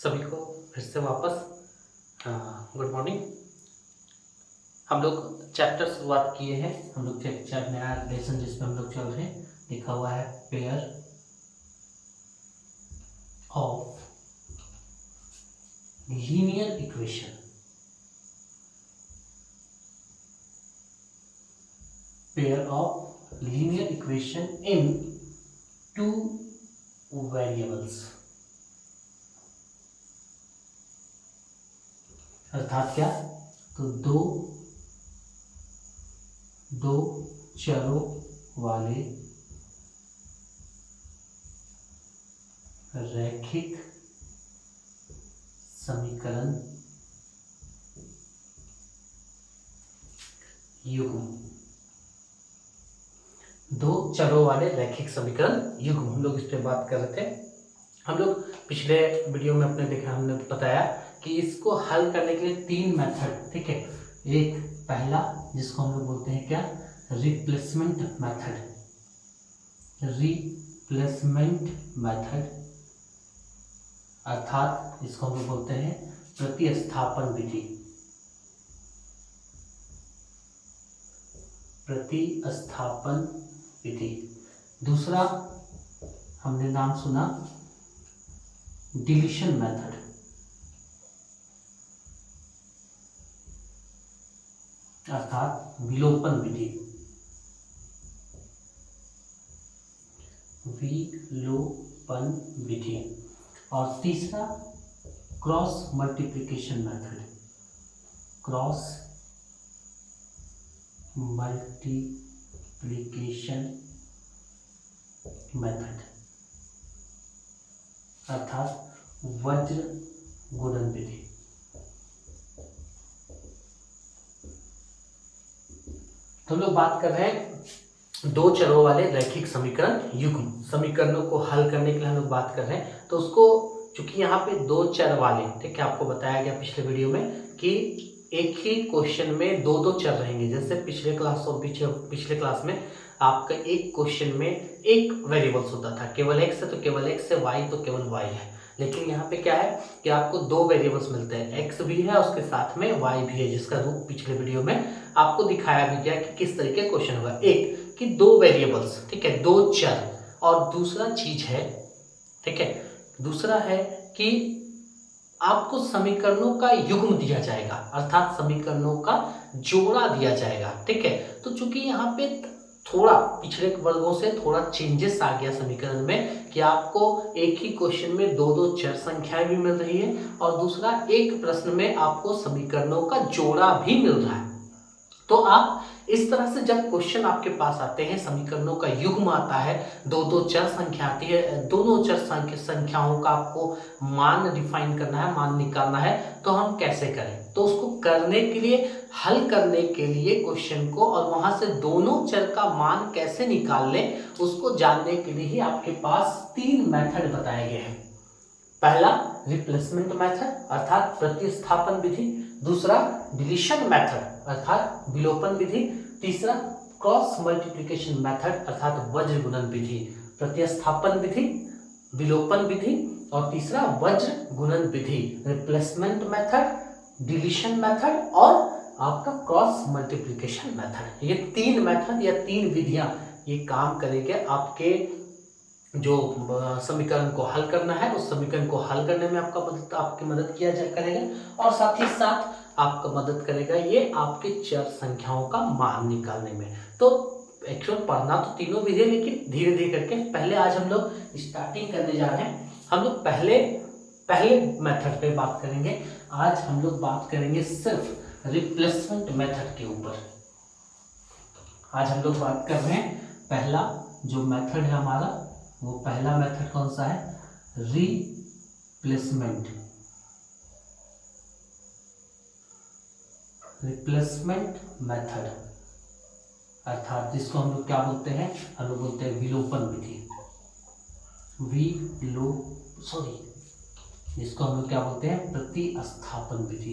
सभी को फिर से वापस गुड मॉर्निंग। हम लोग चैप्टर शुरुआत किए हैं। हम लोग चैप्टर नया लेसन जिसमें हम लोग चल रहे हैं, लिखा हुआ है pair of linear equation. Pair of linear equation in two variables, अर्थात क्या, तो दो चरों वाले रैखिक समीकरण युग्म। दो चरों वाले रैखिक समीकरण युग्म हम लोग इस पे बात कर रहे थे। हम लोग पिछले वीडियो में अपने देखा, हमने बताया कि इसको हल करने के लिए तीन मेथड, ठीक है। एक पहला जिसको हम लोग बोलते हैं क्या, रिप्लेसमेंट मेथड, अर्थात इसको हम लोग बोलते हैं प्रतिस्थापन विधि। दूसरा हमने नाम सुना डिलीशन मेथड, अर्थात विलोपन विधि। और तीसरा क्रॉस मल्टीप्लिकेशन मेथड, अर्थात वज्र गुणन विधि। तो लोग बात कर रहे हैं दो चरों वाले रैखिक समीकरण युग्म, समीकरणों को हल करने के लिए हम लोग बात कर रहे हैं। तो उसको चूंकि यहाँ पे दो चर वाले, ठीक है, आपको बताया गया पिछले वीडियो में कि एक ही क्वेश्चन में दो दो चर रहेंगे। जैसे पिछले क्लास और पिछले क्लास में आपका एक क्वेश्चन में एक वेरिएबल्स होता था, केवल एक्स है तो केवल एक्स है, वाई तो केवल वाई है। लेकिन यहाँ पे क्या है कि आपको दो वेरिएबल्स मिलते हैं, एक्स भी है उसके साथ में वाई भी है, जिसका रूप पिछले वीडियो में आपको दिखाया भी गया कि किस तरीके क्वेश्चन होगा। एक कि दो वेरिएबल्स, ठीक है, दो चर, और दूसरा चीज है, ठीक है, दूसरा है कि आपको समीकरणों का युग्म दिया जाएगा, अर्थात समीकरणों का जोड़ा दिया जाएगा, ठीक है। तो चूंकि यहाँ पे थोड़ा पिछले वर्गों से थोड़ा चेंजेस आ गया समीकरण में कि आपको एक ही क्वेश्चन में दो दो चर संख्याएं भी मिल रही है, और दूसरा एक प्रश्न में आपको समीकरणों का जोड़ा भी मिल रहा है। तो आप इस तरह से जब क्वेश्चन आपके पास आते हैं, समीकरणों का युग्म आता है, दो दो चर संख्या आती है, दोनों चर संख्याओं का आपको मान डिफाइन करना है, मान निकालना है, तो हम कैसे करें। तो उसको करने के लिए, हल करने के लिए क्वेश्चन को, और वहां से दोनों चर का मान कैसे निकाल लें, उसको जानने के लिए ही आपके पास तीन मेथड बताए गए हैं। पहला रिप्लेसमेंट मेथड अर्थात प्रतिस्थापन विधि, दूसरा डिलीशन मेथड अर्थात विलोपन विधि, तीसरा क्रॉस मल्टीप्लिकेशन मेथड अर्थात वज्र गुणन विधि। प्रतिस्थापन विधि, विलोपन विधि और तीसरा वज्र गुणन विधि, रिप्लेसमेंट मेथड, डिलीशन मेथड और आपका क्रॉस मल्टीप्लिकेशन मेथड। ये तीन मेथड या तीन विधियां ये काम करेंगे आपके जो समीकरण को हल करना है, उस समीकरण को हल करने में आपकी मदद किया करेगा, और साथ ही साथ आपका मदद करेगा ये आपके चर संख्याओं का मान निकालने में। तो एक्चुअल पढ़ना तो तीनों विधि, लेकिन धीरे धीरे करके पहले आज हम लोग स्टार्टिंग करने जा रहे हैं। हम लोग पहले मेथड पे बात करेंगे। आज हम लोग बात करेंगे सिर्फ रिप्लेसमेंट मेथड के ऊपर। आज हम लोग बात कर रहे हैं पहला जो मेथड है हमारा, वो पहला मेथड कौन सा है, रिप्लेसमेंट मेथड, अर्थात जिसको हम लोग क्या बोलते हैं, हम लोग बोलते हैं विलोपन विधि, जिसको हम लोग क्या बोलते हैं, प्रतिस्थापन विधि।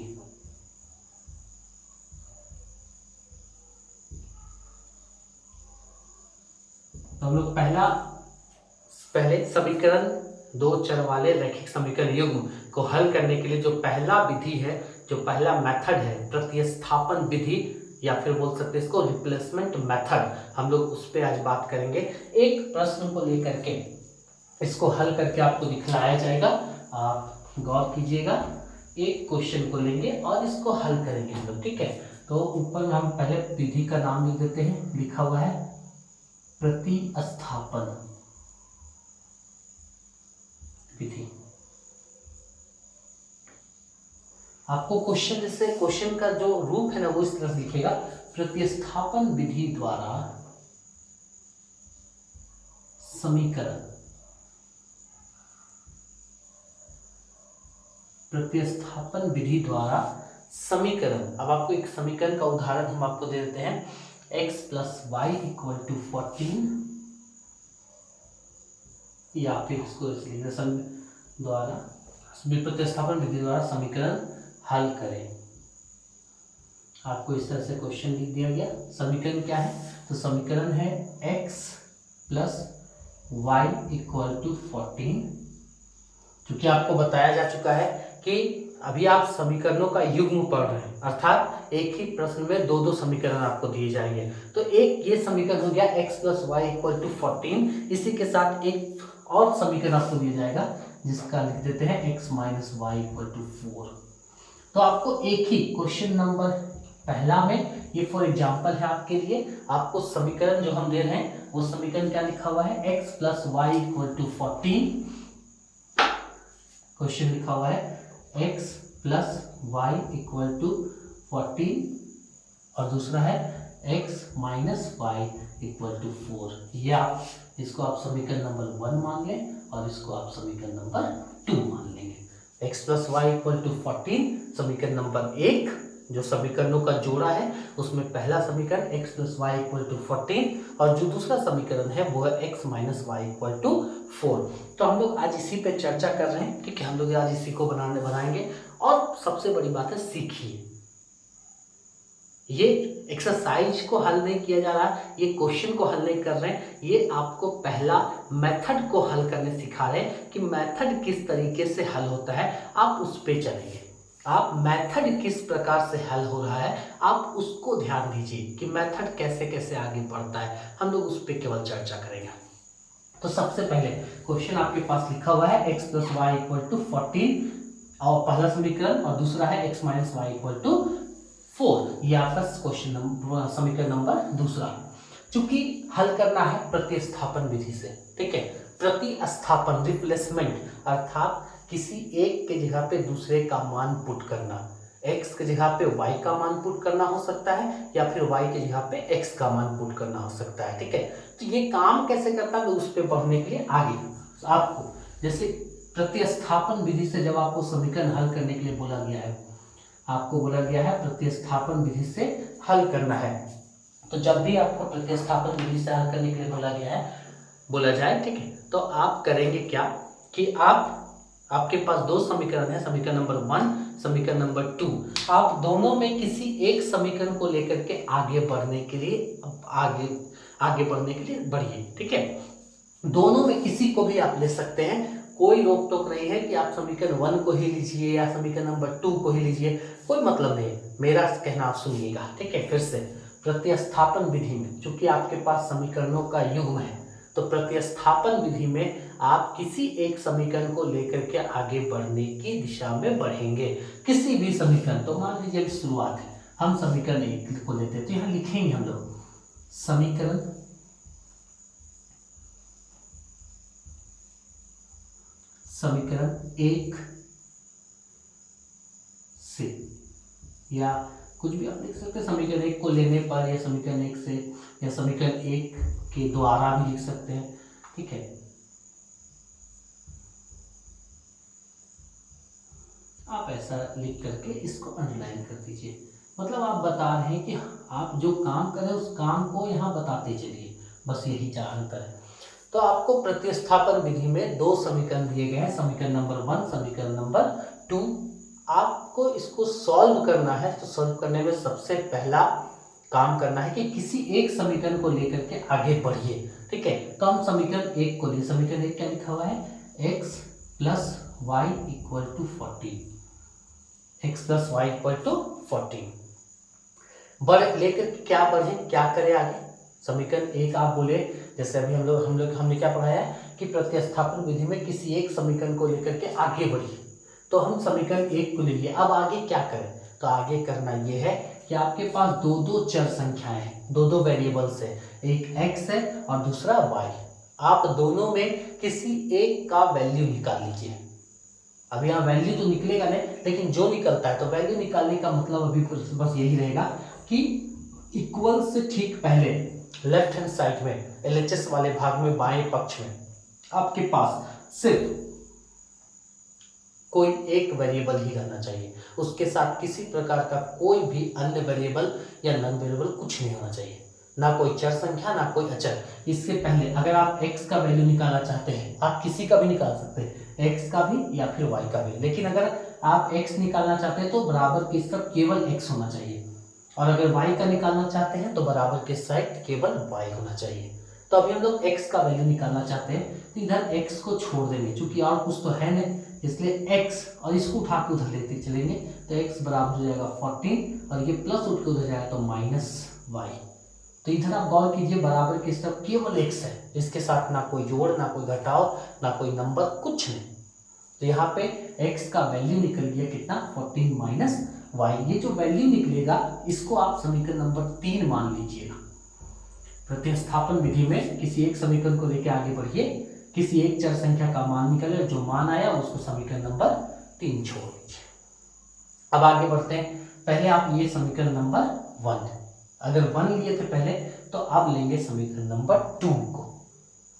तो हम लोग पहले समीकरण, दो चर वाले रैखिक समीकरण युग्म को हल करने के लिए जो पहला विधि है, जो पहला मेथड है प्रतिस्थापन विधि, या फिर बोल सकते हैं इसको रिप्लेसमेंट मेथड, हम लोग उस पर आज बात करेंगे। एक प्रश्न को लेकर के इसको हल करके आपको दिखलाया जाएगा, आप गौर कीजिएगा। एक क्वेश्चन को लेंगे और इसको हल करेंगे हम लोग, ठीक है। तो ऊपर में हम पहले विधि का नाम लिख देते हैं, लिखा हुआ है प्रतिस्थापन विधि। आपको क्वेश्चन, जैसे क्वेश्चन का जो रूप है ना वो इस तरह से लिखेगा, प्रतिस्थापन विधि द्वारा समीकरण, प्रतिस्थापन विधि द्वारा समीकरण। अब आपको एक समीकरण का उदाहरण हम आपको दे देते हैं, x plus y equal to 14, या फिर इसको द्वारा प्रतिस्थापन विधि द्वारा समीकरण हल करें। आपको इस तरह से क्वेश्चन लिख दिया गया। समीकरण क्या है, तो समीकरण है x plus y equal to 14, क्योंकि आपको बताया जा चुका है कि अभी आप समीकरणों का युग्म पढ़ रहे हैं, अर्थात एक ही प्रश्न में दो दो समीकरण आपको दिए जाएंगे। तो एक ये समीकरण हो गया x plus y equal to 14, इसी के साथ एक और समीकरण आपको दिया जाएगा जिसका लिख देते हैं x minus y equal to 4। तो आपको एक ही क्वेश्चन नंबर पहला में, ये फॉर एग्जाम्पल है आपके लिए, आपको समीकरण जो हम दे रहे हैं वो समीकरण क्या लिखा हुआ है, x plus y equal to 14, question लिखा हुआ है x plus y equal to 14, और दूसरा है x minus y equal to 4। ये आप इसको आप समीकरण नंबर 1 मान लें और इसको आप समीकरण नंबर 2 मान लेंगे। x plus y equal to 14 समीकरण नंबर 1, जो समीकरणों का जोड़ा है उसमें पहला समीकरण x plus y equal to 14, और जो दूसरा समीकरण है वो है x minus y equal to 4। तो हम लोग आज इसी पे चर्चा कर रहे हैं, ठीक है। हम लोग आज इसी को बनाएंगे, और सबसे बड़ी बात है सीखिए, ये एक्सरसाइज को हल नहीं किया जा रहा, ये क्वेश्चन को हल नहीं कर रहे हैं, ये आपको पहला मेथड को हल करने सिखा रहे हैं कि मेथड किस तरीके से हल होता है, आप उस पे चलेंगे। आप मेथड किस प्रकार से हल हो रहा है आप उसको ध्यान दीजिए कि मेथड कैसे कैसे आगे बढ़ता है, हम लोग उस पर केवल चर्चा करेंगे। तो सबसे पहले क्वेश्चन आपके पास लिखा हुआ है x plus y equal to 14, और पहला समीकरण, और दूसरा है x minus y equal to 4। ये आपका क्वेश्चन नंबर, समीकरण नंबर दूसरा। चूंकि हल करना है प्रतिस्थापन विधि से, ठीक है। प्रतिस्थापन रिप्लेसमेंट, अर्थात किसी एक के जगह पे दूसरे का मान पुट करना, x के जगह पे y का मान पुट करना हो सकता है, या फिर y के जगह पे x का मान पुट करना हो सकता है, ठीक है। तो ये काम कैसे करता है तो उस पर बढ़ने के लिए आगे आपको, जैसे प्रतिस्थापन विधि से जब आपको समीकरण हल करने के लिए बोला गया है, आपको बोला गया है प्रतिस्थापन विधि से हल करना है, तो जब भी आपको प्रतिस्थापन विधि से हल करने के लिए बोला जाए, ठीक है, तो आप करेंगे क्या कि आपके पास दो समीकरण है, समीकरण नंबर 1, समीकरण नंबर 2, आप दोनों में किसी एक समीकरण को लेकर के आगे बढ़ने के लिए बढ़िए, ठीक है। दोनों में किसी को भी आप ले सकते हैं, कोई रोक टोक नहीं है कि आप समीकरण 1 को ही लीजिए या समीकरण नंबर 2 को ही लीजिए, कोई मतलब नहीं है, मेरा कहना आप सुनिएगा, ठीक है। फिर से प्रतिस्थापन विधि में चूंकि आपके पास समीकरणों का युग्म है, तो प्रतिस्थापन विधि में आप किसी एक समीकरण को लेकर के आगे बढ़ने की दिशा में बढ़ेंगे, किसी भी समीकरण। तो मान लीजिए अभी शुरुआत है, हम समीकरण 1 को लेते हैं, तो यहाँ लिखेंगे हम लोग समीकरण समीकरण 1 से, या कुछ भी आप लिख सकते हैं समीकरण 1 को लेने पर, या समीकरण 1 से, या समीकरण 1 के द्वारा भी लिख सकते हैं, ठीक है। आप ऐसा लिख करके इसको अंडरलाइन कर दीजिए, मतलब आप बता रहे हैं कि आप जो काम करें उस काम को यहाँ बताते चलिए, बस यही अंतर है। तो आपको प्रतिस्थापन विधि में दो समीकरण दिए गए हैं, समीकरण नंबर 1, समीकरण नंबर 2। आपको इसको सॉल्व करना है, तो सॉल्व करने में सबसे पहला काम करना है कि किसी एक समीकरण को लेकर के आगे बढ़िए, ठीक है। तो हम समीकरण 1 को लिए, समीकरण 1 क्या लिखा हुआ है, x plus y equal to 14, x plus y equal to 14। बढ़ लेकर क्या बढ़े, क्या करें आगे। समीकरण एक आप बोले, जैसे अभी हमने क्या पढ़ाया है कि प्रतिस्थापन विधि में किसी एक समीकरण को लेकर के आगे बढ़िए, तो हम समीकरण एक को ले लिए। अब आगे क्या करें, तो आगे करना ये है कि आपके पास दो दो चर संख्याएं हैं, दो दो वेरिएबल्स है, एक x है और दूसरा y। आप दोनों में किसी एक का वैल्यू निकाल लीजिए। अब यहाँ वैल्यू तो निकलेगा नहीं, लेकिन जो निकलता है, तो वैल्यू निकालने का मतलब अभी बस यही रहेगा कि इक्वल से ठीक पहले लेफ्ट हैंड साइड में LHS वाले भाग में बाएं पक्ष में आपके पास सिर्फ कोई एक वेरिएबल ही रहना चाहिए, उसके साथ किसी प्रकार का कोई भी अन्य वेरिएबल या नॉन वेरिएबल कुछ नहीं होना चाहिए, ना कोई चर संख्या ना कोई अचर। इसके पहले अगर आप x का वैल्यू निकालना चाहते हैं, आप किसी का भी निकाल सकते हैं, x का भी या फिर y का भी, लेकिन अगर आप x निकालना चाहते हैं तो बराबर के साइड केवल x होना चाहिए, और अगर y का निकालना चाहते हैं तो बराबर के साइड केवल y होना चाहिए। तो अभी हम लोग x का वैल्यू निकालना चाहते हैं, तो इधर x को छोड़ देंगे, क्योंकि और कुछ तो है नहीं, इसलिए x और इसको उठा के उधर लेते चलेंगे, तो x बराबर हो जाएगा 14 और ये प्लस उठ के उधर जाएगा तो माइनस y। तो इधर आप गौर कीजिए, बराबर के साथ केवल x है, इसके साथ ना कोई जोड़ ना कोई घटाव ना कोई नंबर, कुछ नहीं। तो यहाँ पे x का वैल्यू निकल गया कितना, 14 माइनस y। ये जो वैल्यू निकलेगा इसको आप समीकरण नंबर 3 मान लीजिएगा। प्रतिस्थापन विधि में किसी एक समीकरण को लेकर आगे बढ़िए, किसी एक चर संख्या का मान निकले, जो मान आया उसको समीकरण नंबर 3 छोड़ दीजिए। अब आगे बढ़ते हैं। पहले आप ये समीकरण नंबर 1, अगर 1 लिए थे पहले, तो अब लेंगे समीकरण नंबर 2 को।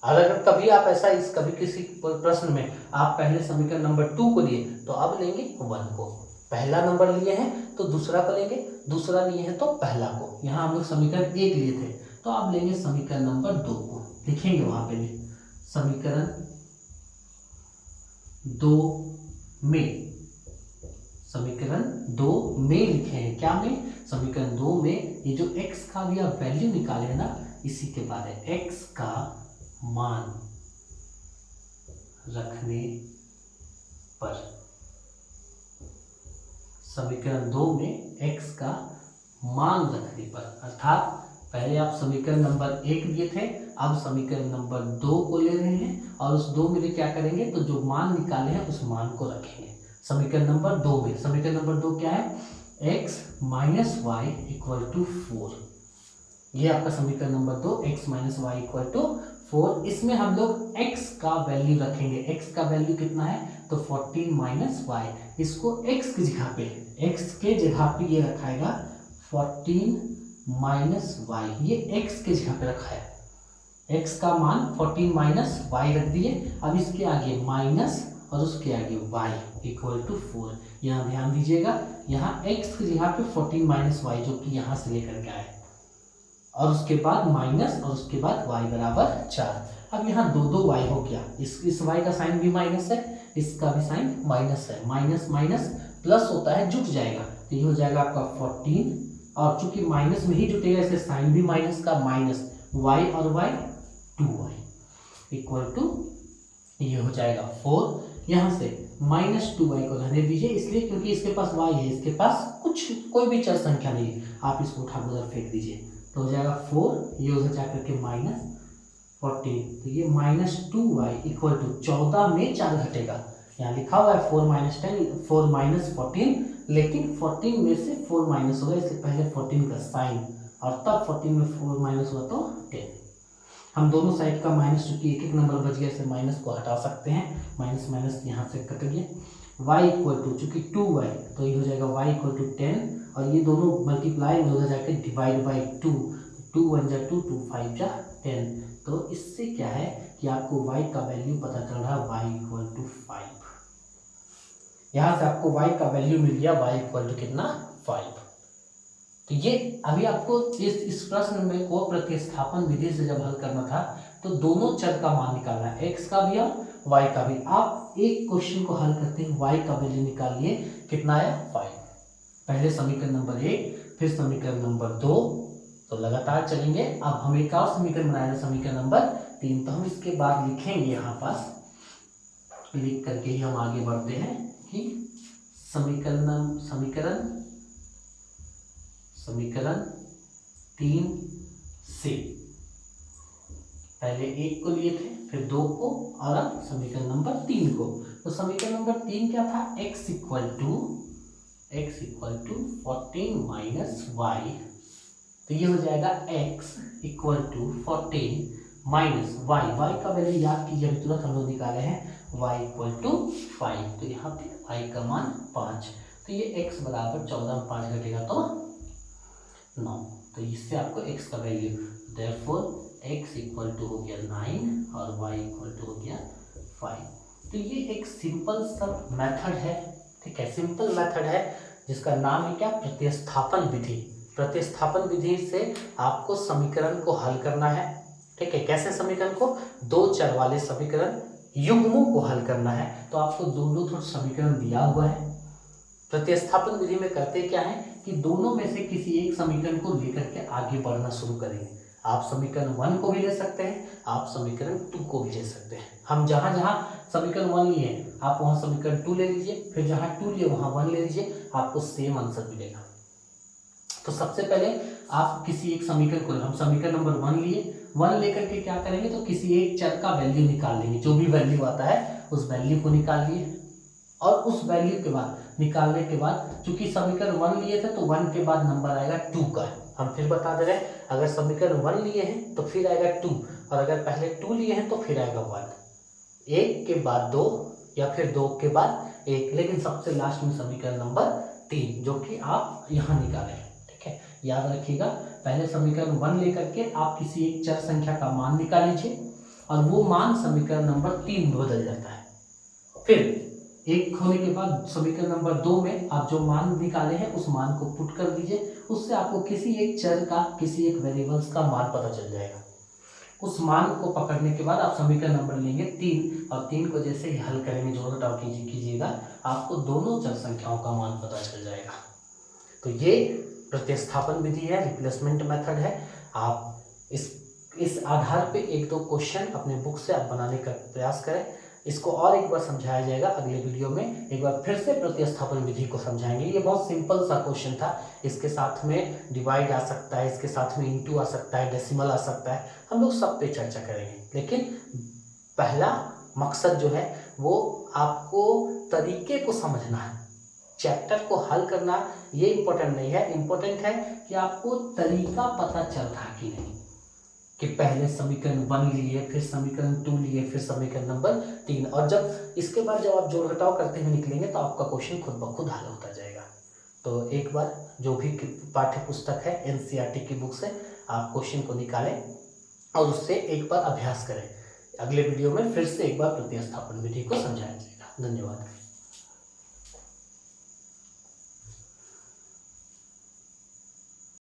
अगर कभी आप ऐसा कभी किसी प्रश्न में आप पहले समीकरण नंबर 2 को लिए, तो अब लेंगे 1 को। पहला नंबर लिए हैं तो दूसरा को लेंगे, दूसरा लिए हैं तो पहला को। यहाँ हम लोग समीकरण 1 लिए थे, तो अब लेंगे समीकरण नंबर 2 को, लिखेंगे वहां पे समीकरण 2 में, समीकरण 2 में लिखे हैं, क्या में, समीकरण 2 में ये जो x का भी आप वैल्यू निकाले हैं ना, इसी के बाद है x का मान रखने पर, समीकरण 2 में x का मान रखने पर, अर्थात पहले आप समीकरण नंबर 1 दिए थे, अब समीकरण नंबर 2 को ले रहे हैं और उस 2 में क्या करेंगे, तो जो मान निकाले हैं उस मान को रखेंगे समीकरण नंबर 2 में। समीकरण नंबर 2 क्या है, x minus y equal to 4। ये आपका समीकरण नंबर 2, x minus y equal to 4। इसमें हम लोग x का वैल्यू रखेंगे, x का वैल्यू कितना है, तो 14 माइनस वाई। इसको x की जगह पे, x के जगह पे ये रखाएगा 14 माइनस वाई, ये x के जगह पे रखा है, x का मान 14 माइनस वाई रख दिए। अब इसके आगे माइनस और उसके आगे y इक्वल टू 4। यहाँ ध्यान दीजिएगा, यहाँ x की जगह पे 14 माइनस वाई जो कि यहाँ से लेकर के आए, और उसके बाद माइनस और उसके बाद y बराबर 4। अब यहाँ दो y हो गया, इस y का साइन भी माइनस है, इसका भी साइन माइनस है, माइनस माइनस प्लस होता है, जुट जाएगा, तो ये हो जाएगा आपका 14, और चूंकि माइनस में ही जुटेगा इसलिए साइन भी माइनस का, माइनस y और y 2y इक्वल टू ये हो जाएगा 4। यहाँ से माइनस 2y को रहने दीजिए, इसलिए क्योंकि इसके पास y है, इसके पास कोई भी चर संख्या नहीं है, आप इसको उठा उधर फेंक दीजिए, तो हो जाएगा 4, ये उधर जाकर के माइनस 14, तो ये माइनस 2y इक्वल टू 14 में 4 घटेगा, यहाँ लिखा हुआ है 4 माइनस 10, 4 माइनस 14, लेकिन 14 में से 4 माइनस होगा, इससे पहले 14 का साइन, और तब 14 में 4 माइनस हुआ तो 10। हम दोनों साइड का माइनस, चूंकि एक एक नंबर बच गया, से माइनस को हटा सकते हैं, माइनस माइनस यहाँ से कट गया। y इक्वल टू, चूंकि 2y, तो ये हो जाएगा y इक्वल टू 10, और ये दोनों मल्टीप्लाई में उधर जाकर डिवाइड बाई 2, 2 1 जा 2, 2 5 जा 10। तो इससे क्या है कि आपको y का वैल्यू पता चल रहा है, y इक्वल टू 5। यहाँ से आपको y का वैल्यू मिल गया, y इक्वल टू कितना, 5। तो ये अभी आपको इस प्रश्न में को प्रतिस्थापन विधि से जब हल करना था, तो दोनों चर का मान निकालना है, x का भी और y का भी। आप एक क्वेश्चन को हल करते हैं, y का वैल्यू निकालिए, कितना आया, 5। पहले समीकरण नंबर 1, फिर समीकरण नंबर 2, तो लगातार चलेंगे। अब हम एक और समीकरण बनाएंगे, समीकरण नंबर 3, तो हम इसके बाद लिखेंगे यहाँ पास लिख करके ही हम आगे बढ़ते हैं कि समीकरण 3 से पहले 1 को लिए थे, फिर 2 को, और अब समीकरण नंबर 3 को। तो समीकरण नंबर 3 क्या था? x equal to 14 minus y. तो ये हो जाएगा x equal to 14 minus y. Y का वैल्यू याद कीजिए, अभी तुरंत हम लोग निकाले हैं, y इक्वल टू 5। तो यहाँ पे y का मान 5। तो ये x बराबर 14 में 5 घटेगा तो 9। तो इससे आपको x का value, therefore x equal to हो गया 9 और y इक्वल टू हो गया 5। तो ये एक सिंपल सा मेथड है, ठीक है, सिंपल मेथड है जिसका नाम है क्या? प्रतिस्थापन विधि। प्रतिस्थापन विधि से आपको समीकरण को हल करना है, ठीक है। कैसे समीकरण को? दो चर वाले समीकरण युग्मों को हल करना है। तो आपको दोनों समीकरण दिया हुआ है। प्रतिस्थापन विधि में करते क्या है कि दोनों में से किसी एक समीकरण को लेकर के आगे बढ़ना शुरू करेंगे। आप समीकरण 1 को भी ले सकते हैं, आप समीकरण 2 को भी ले सकते हैं। हम जहां जहां समीकरण 1 लिए आप वहां समीकरण 2 ले लीजिए, फिर जहां 2 लिए वहां 1 ले लीजिए, आपको सेम आंसर मिलेगा। तो सबसे पहले आप किसी एक समीकरण को, हम समीकरण नंबर 1 लिए, 1 लेकर के क्या करेंगे तो किसी एक चर का वैल्यू निकाल लेंगे। जो भी वैल्यू आता है उस वैल्यू को निकाल लिए, और उस वैल्यू के बाद निकालने के बाद, चूंकि समीकरण 1 लिए थे तो 1 के बाद नंबर आएगा 2 का। हम फिर बता दे रहे हैं, अगर समीकरण 1 लिए हैं तो फिर आएगा 2, और अगर पहले 2 लिए हैं तो फिर आएगा 1। 1 के बाद 2 या फिर 2 के बाद 1, लेकिन सबसे लास्ट में समीकरण नंबर 3 जो कि आप यहाँ निकाले हैं, ठीक है। याद रखिएगा, पहले समीकरण 1 लेकर के आप किसी एक चर संख्या का मान निकाल लीजिए, और वो मान समीकरण नंबर 3 में बदल जाता है। फिर 1 होने के बाद समीकरण नंबर 2 में आप जो मान निकाले हैं उस मान को पुट कर दीजिए, उससे आपको किसी एक चर का, किसी एक वेरिएबल्स का मान पता चल जाएगा। उस मान को पकड़ने के बाद आप समीकरण नंबर लेंगे 3, और 3 को जैसे ही हल करेंगे, जोड़ घटाव कीजिएगा, आपको दोनों चर संख्याओं का मान पता चल जाएगा। तो ये प्रतिस्थापन विधि है, रिप्लेसमेंट मेथड है। आप इस आधार पे 1-2 क्वेश्चन अपने बुक से आप बनाने का प्रयास करें। इसको और एक बार समझाया जाएगा अगले वीडियो में, एक बार फिर से प्रतिस्थापन विधि को समझाएंगे। ये बहुत सिंपल सा क्वेश्चन था, इसके साथ में डिवाइड आ सकता है, इसके साथ में इनटू आ सकता है, डेसिमल आ सकता है, हम लोग सब पे चर्चा करेंगे। लेकिन पहला मकसद जो है वो आपको तरीके को समझना है, चैप्टर को हल करना ये इम्पोर्टेंट नहीं है। इम्पोर्टेंट है कि आपको तरीका पता चल रहा कि नहीं, कि पहले समीकरण 1 लिए, फिर समीकरण 2 लिए, फिर समीकरण नंबर 3, और जब इसके बाद जब आप जोड़ घटाव करते हुए निकलेंगे तो आपका क्वेश्चन खुद ब खुद हल होता जाएगा। तो एक बार जो भी पाठ्य पुस्तक है एनसीईआरटी की बुक से आप क्वेश्चन को निकालें और उससे एक बार अभ्यास करें। अगले वीडियो में फिर से एक बार प्रतिस्थापन विधि को समझाया जाएगा। धन्यवाद।